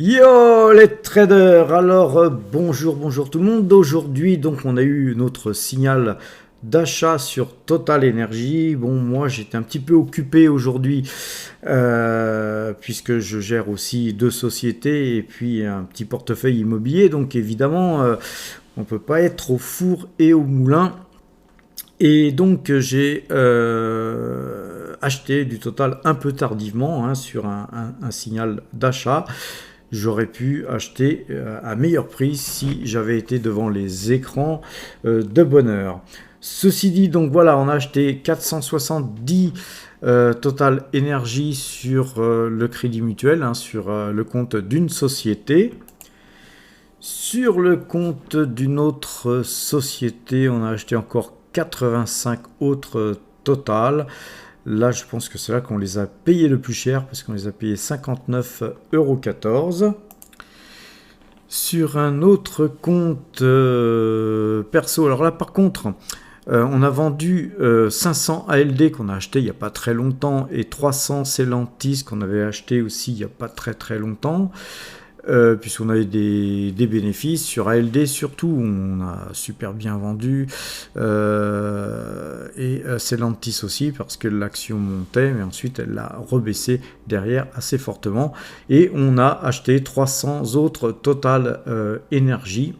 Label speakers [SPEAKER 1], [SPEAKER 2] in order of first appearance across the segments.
[SPEAKER 1] Yo les traders, alors bonjour tout le monde. Aujourd'hui donc on a eu notre signal d'achat sur Total Energy. Bon, moi j'étais un petit peu occupé aujourd'hui puisque je gère aussi deux sociétés et puis un petit portefeuille immobilier, donc évidemment on peut pas être au four et au moulin. Et donc j'ai acheté du Total un peu tardivement sur un signal d'achat. J'aurais pu acheter à meilleur prix si j'avais été devant les écrans de bonne heure. Ceci dit, donc voilà, on a acheté 470 Total Energy sur le Crédit Mutuel, sur le compte d'une société. Sur le compte d'une autre société, on a acheté encore 85 autres Total. Là, je pense que c'est là qu'on les a payés le plus cher parce qu'on les a payés 59,14 €. Sur un autre compte perso, alors là par contre, on a vendu 500 ALD qu'on a acheté il n'y a pas très longtemps et 300 Stellantis qu'on avait acheté aussi il n'y a pas très longtemps. Puisqu'on avait des bénéfices sur ALD, surtout on a super bien vendu et Stellantis aussi parce que l'action montait mais ensuite elle a rebaissé derrière assez fortement et on a acheté 300 autres Total Energy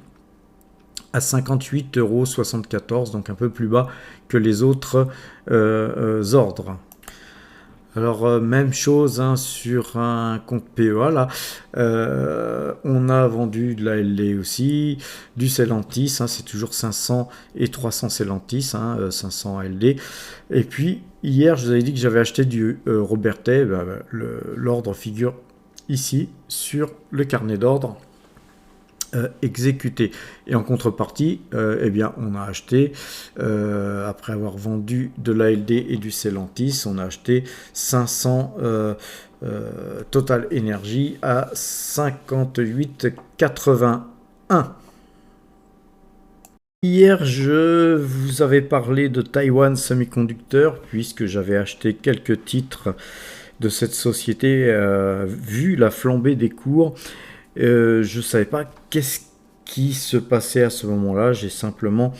[SPEAKER 1] à 58,74 €, donc un peu plus bas que les autres ordres. Alors même chose sur un compte PEA là, on a vendu de la LD aussi, du Stellantis, c'est toujours 500 et 300 Stellantis, 500 ALD. Et puis hier je vous avais dit que j'avais acheté du Robertet, l'ordre figure ici sur le carnet d'ordre. Exécuté et en contrepartie eh bien on a acheté après avoir vendu de l'ALD et du Stellantis, on a acheté 500 Total Energy à 58,81. Hier je vous avais parlé de Taiwan Semiconductor puisque j'avais acheté quelques titres de cette société vu la flambée des cours. Je ne savais pas qu'est-ce qui se passait à ce moment-là. J'ai simplement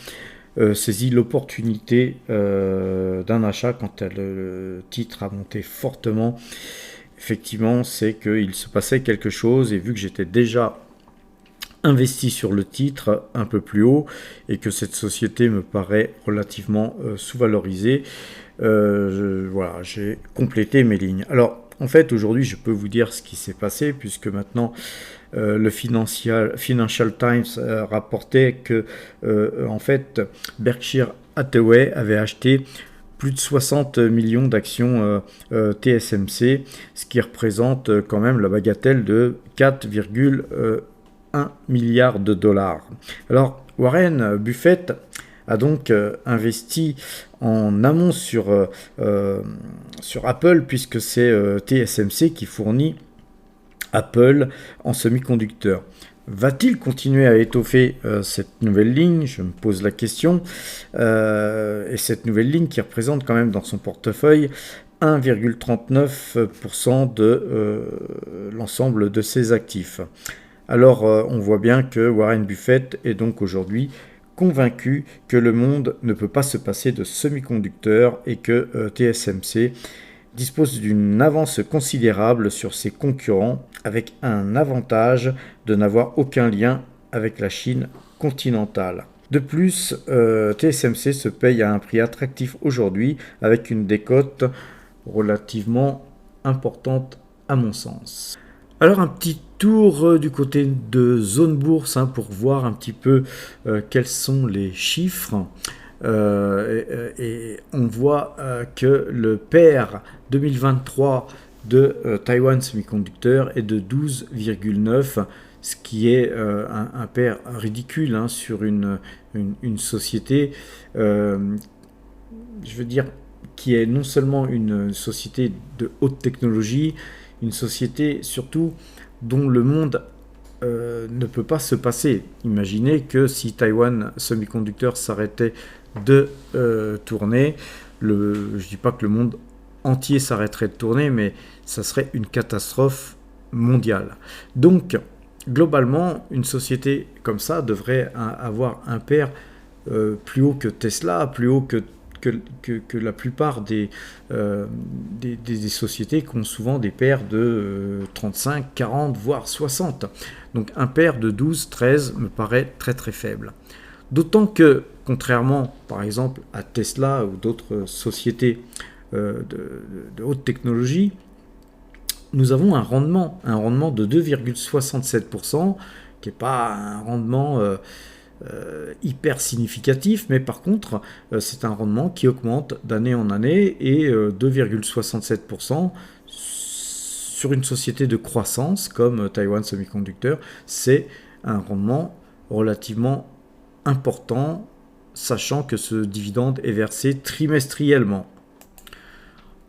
[SPEAKER 1] saisi l'opportunité d'un achat quand le titre a monté fortement. Effectivement, c'est qu'il se passait quelque chose et vu que j'étais déjà investi sur le titre un peu plus haut et que cette société me paraît relativement sous-valorisée, voilà, j'ai complété mes lignes. Alors, en fait, aujourd'hui, je peux vous dire ce qui s'est passé puisque maintenant, le Financial Times rapportait que en fait Berkshire Hathaway avait acheté plus de 60 millions d'actions TSMC, ce qui représente quand même la bagatelle de 4,1 milliards de dollars. Alors Warren Buffett a donc investi en amont sur Apple puisque c'est TSMC qui fournit Apple en semi-conducteurs. Va-t-il continuer à étoffer cette nouvelle ligne? Je me pose la question. Et cette nouvelle ligne qui représente quand même dans son portefeuille 1,39% de l'ensemble de ses actifs. Alors on voit bien que Warren Buffett est donc aujourd'hui convaincu que le monde ne peut pas se passer de semi-conducteurs et que TSMC dispose d'une avance considérable sur ses concurrents avec un avantage de n'avoir aucun lien avec la Chine continentale. De plus, TSMC se paye à un prix attractif aujourd'hui avec une décote relativement importante à mon sens. Alors un petit tour du côté de Zone Bourse pour voir un petit peu quels sont les chiffres. Et on voit que le PER 2023 de Taiwan Semiconductor est de 12,9, ce qui est un PER ridicule sur une société, je veux dire, qui est non seulement une société de haute technologie, une société surtout dont le monde ne peut pas se passer. Imaginez que si Taiwan Semiconductor s'arrêtait de tourner, je ne dis pas que le monde entier s'arrêterait de tourner, mais ça serait une catastrophe mondiale. Donc, globalement, une société comme ça devrait avoir un pair plus haut que Tesla, plus haut que la plupart des sociétés qui ont souvent des pairs de 35, 40, voire 60. Donc un pair de 12, 13 me paraît très très faible. D'autant que, contrairement par exemple à Tesla ou d'autres sociétés de haute technologie, nous avons un rendement de 2,67%, qui n'est pas un rendement hyper significatif, mais par contre, c'est un rendement qui augmente d'année en année, et 2,67% sur une société de croissance comme Taiwan Semiconductor, c'est un rendement relativement important, sachant que ce dividende est versé trimestriellement.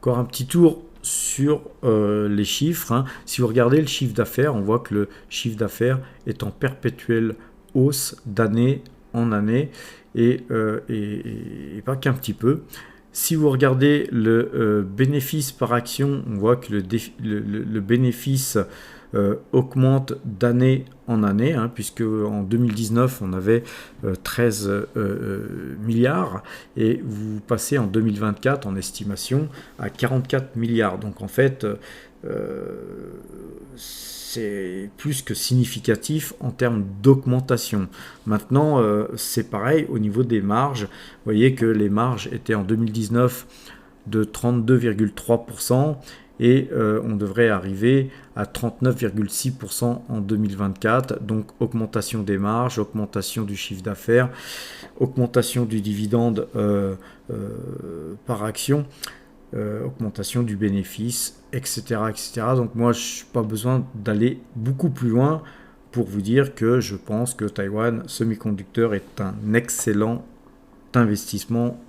[SPEAKER 1] Encore un petit tour sur les chiffres, hein. Si vous regardez le chiffre d'affaires, on voit que le chiffre d'affaires est en perpétuelle hausse d'année en année, et pas qu'un petit peu. Si vous regardez le bénéfice par action, on voit que le bénéfice augmente d'année en année, hein, puisque en 2019 on avait 13 milliards, et vous passez en 2024 en estimation à 44 milliards. Donc en fait, c'est plus que significatif en termes d'augmentation. Maintenant, c'est pareil au niveau des marges. Vous voyez que les marges étaient en 2019 de 32,3%, et on devrait arriver à 39,6% en 2024. Donc augmentation des marges, augmentation du chiffre d'affaires, augmentation du dividende par action, augmentation du bénéfice, etc., etc. Donc moi, je n'ai pas besoin d'aller beaucoup plus loin pour vous dire que je pense que Taiwan Semiconductor est un excellent investissement.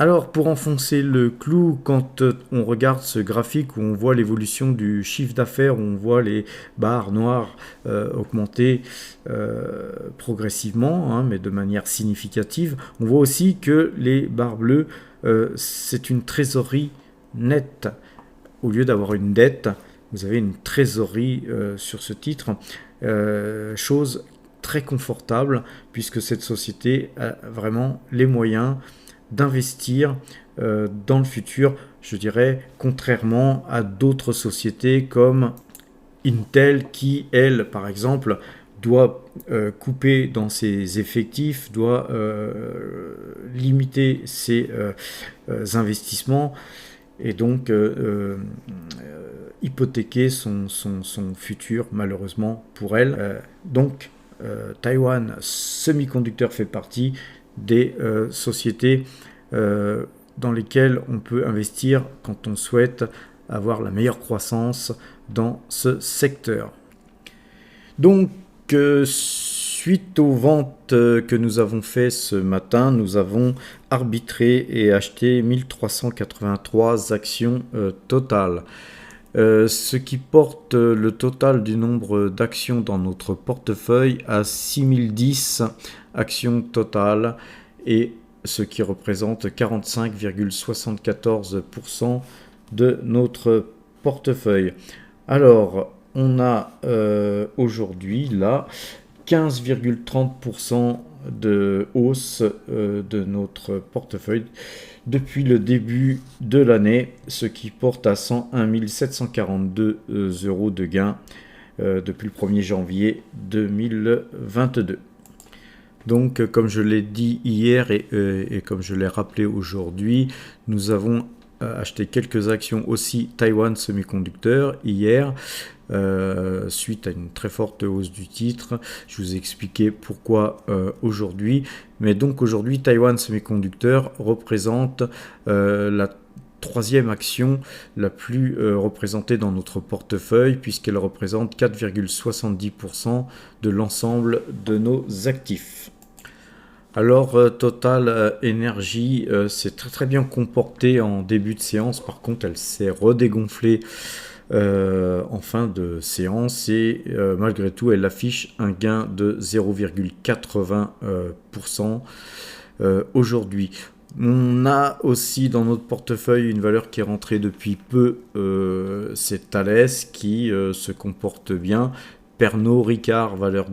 [SPEAKER 1] Alors, pour enfoncer le clou, quand on regarde ce graphique où on voit l'évolution du chiffre d'affaires, où on voit les barres noires augmenter progressivement, hein, mais de manière significative, on voit aussi que les barres bleues, c'est une trésorerie nette. Au lieu d'avoir une dette, vous avez une trésorerie sur ce titre, chose très confortable, puisque cette société a vraiment les moyens d'investir dans le futur, je dirais, contrairement à d'autres sociétés comme Intel qui, elle, par exemple, doit couper dans ses effectifs, doit limiter ses investissements, et donc hypothéquer son futur, malheureusement pour elle. Donc Taiwan Semiconductor fait partie des sociétés dans lesquelles on peut investir quand on souhaite avoir la meilleure croissance dans ce secteur. Donc, suite aux ventes que nous avons fait ce matin, nous avons arbitré et acheté 1383 actions totales. Ce qui porte le total du nombre d'actions dans notre portefeuille à 6010 actions totales, et ce qui représente 45,74% de notre portefeuille. Alors, on a aujourd'hui là 15,30% de hausse de notre portefeuille depuis le début de l'année, ce qui porte à 101 742 euros de gain depuis le 1er janvier 2022. Donc, comme je l'ai dit hier et comme je l'ai rappelé aujourd'hui, nous avons acheté quelques actions aussi Taiwan Semiconductor hier, suite à une très forte hausse du titre. Je vous ai expliqué pourquoi aujourd'hui. Mais donc aujourd'hui, Taiwan Semiconductor représente la troisième action la plus représentée dans notre portefeuille, puisqu'elle représente 4,70% de l'ensemble de nos actifs. Alors Total Energy s'est très bien comportée en début de séance. Par contre, elle s'est redégonflée en fin de séance, et malgré tout elle affiche un gain de 0,80% aujourd'hui. On a aussi dans notre portefeuille une valeur qui est rentrée depuis peu, c'est Thales qui se comporte bien. Pernod Ricard, valeur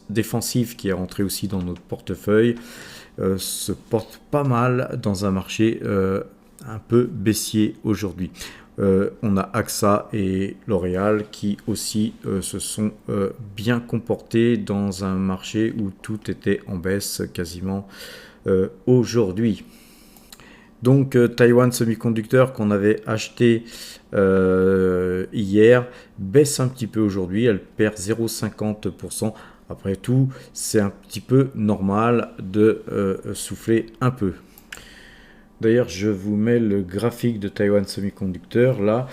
[SPEAKER 1] défensive qui est rentrée aussi dans notre portefeuille, se porte pas mal dans un marché un peu baissier aujourd'hui. On a AXA et L'Oréal qui aussi se sont bien comportés dans un marché où tout était en baisse quasiment aujourd'hui. Donc Taiwan Semiconductor qu'on avait acheté hier baisse un petit peu aujourd'hui, elle perd 0,50%. Après tout, c'est un petit peu normal de souffler un peu. D'ailleurs, je vous mets le graphique de Taiwan Semiconductor là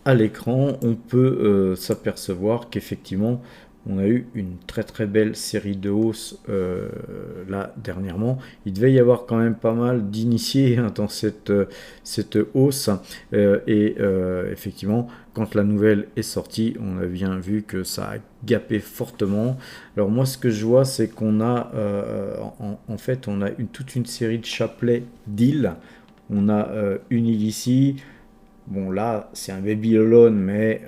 [SPEAKER 1] à l'écran. On peut s'apercevoir qu'effectivement, on a eu une très belle série de hausses là dernièrement. Il devait y avoir quand même pas mal d'initiés dans cette hausse. Effectivement, quand la nouvelle est sortie, on a bien vu que ça a gapé fortement. Alors moi, ce que je vois, c'est qu'on a en fait, on a toute une série de chapelets d'îles. On a une île ici. Bon, là, c'est un baby alone, mais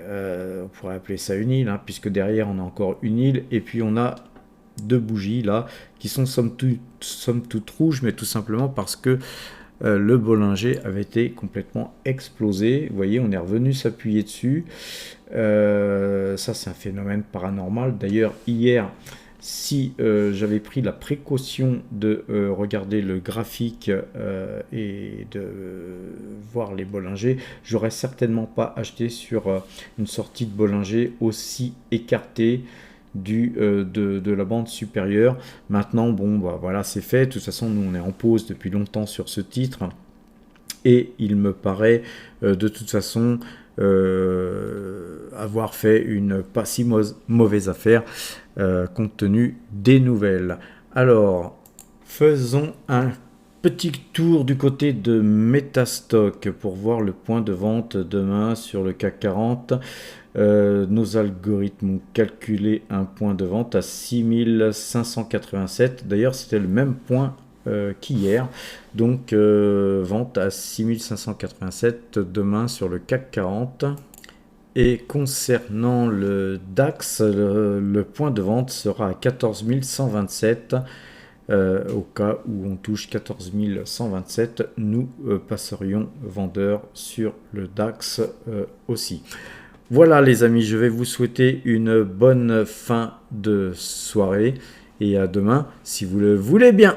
[SPEAKER 1] on pourrait appeler ça une île, hein, puisque derrière, on a encore une île. Et puis, on a deux bougies, là, qui sont somme toute rouges, mais tout simplement parce que le Bollinger avait été complètement explosé. Vous voyez, on est revenu s'appuyer dessus. Ça, c'est un phénomène paranormal. D'ailleurs, hier, si j'avais pris la précaution de regarder le graphique et de voir les Bollinger, j'aurais certainement pas acheté sur une sortie de Bollinger aussi écartée de la bande supérieure. Maintenant, bon, bah, voilà, c'est fait. De toute façon, nous, on est en pause depuis longtemps sur ce titre. Et il me paraît, de toute façon, avoir fait une pas si mauvaise affaire compte tenu des nouvelles. Alors, faisons un petit tour du côté de Metastock pour voir le point de vente demain sur le CAC 40. Nos algorithmes ont calculé un point de vente à 6587. D'ailleurs, c'était le même point qu'hier. Donc, vente à 6587 demain sur le CAC 40. Et concernant le DAX, le point de vente sera à 14 127. Au cas où on touche 14 127, nous passerions vendeurs sur le DAX aussi. Voilà les amis, je vais vous souhaiter une bonne fin de soirée et à demain si vous le voulez bien.